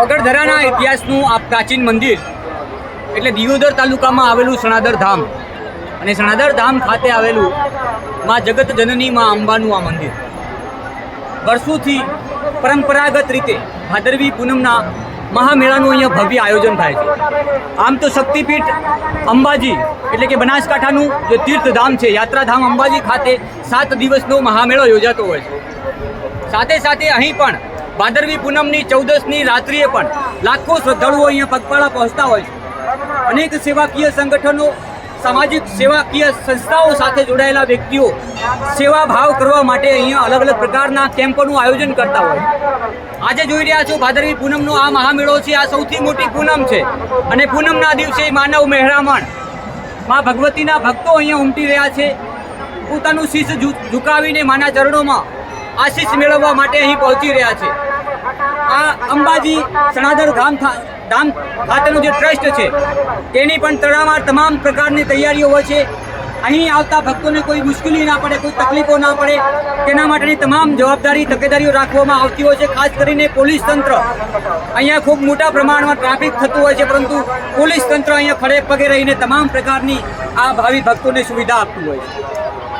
અગરધરાના ઇતિહાસનું આ પ્રાચીન મંદિર એટલે દિયોદર તાલુકામાં આવેલું સણાદર ધામ અને સણાદર ધામ ખાતે આવેલું મા જગત જનની મા અંબાનું આ મંદિર વર્ષોથી પરંપરાગત રીતે ભાદરવી પૂનમના મહામેળાનું અહીંયા ભવ્ય આયોજન થાય છે। આમ તો શક્તિપીઠ અંબાજી એટલે કે બનાસકાંઠાનું જે તીર્થધામ છે યાત્રાધામ અંબાજી ખાતે 7 દિવસનો મહામેળો યોજાતો હોય છે। સાથે સાથે અહીં પણ ભાદરવી પૂનમની 14ની રાત્રિએ પણ લાખો શ્રદ્ધાળુઓ અહીંયા પગપાળા પહોંચતા હોય છે। અનેક સેવાકીય સંગઠનો સામાજિક સેવાકીય સંસ્થાઓ સાથે જોડાયેલા વ્યક્તિઓ સેવા ભાવ કરવા માટે અહીંયા અલગ અલગ પ્રકારના કેમ્પોનું આયોજન કરતા હોય। આજે જોઈ રહ્યા છો ભાદરવી પૂનમનો આ મહામેળો છે। આ સૌથી મોટી પૂનમ છે અને પૂનમના દિવસે માનવ મહેરામણ મા ભગવતીના ભક્તો અહીંયા ઉમટી રહ્યા છે। પોતાનું શીશ ઝુકાવીને માના ચરણોમાં આશીષ મેળવવા માટે અહીં પહોંચી રહ્યા છે। આ અંબાજી સણાદર ધામ ખાતેનું જે ટ્રસ્ટ છે તેની પણ તડામાર તમામ પ્રકારની તૈયારીઓ હોય છે। અહીં આવતા ભક્તોને કોઈ મુશ્કેલી ના પડે, કોઈ તકલીફો ના પડે તેના માટેની તમામ જવાબદારી તકેદારીઓ રાખવામાં આવતી હોય છે। ખાસ કરીને પોલીસ તંત્ર અહીંયા ખૂબ મોટા પ્રમાણમાં ટ્રાફિક થતું હોય છે, પરંતુ પોલીસ તંત્ર અહીંયા ખડે પગે રહીને તમામ પ્રકારની આ ભાવિ ભક્તોને સુવિધા આપતું હોય છે।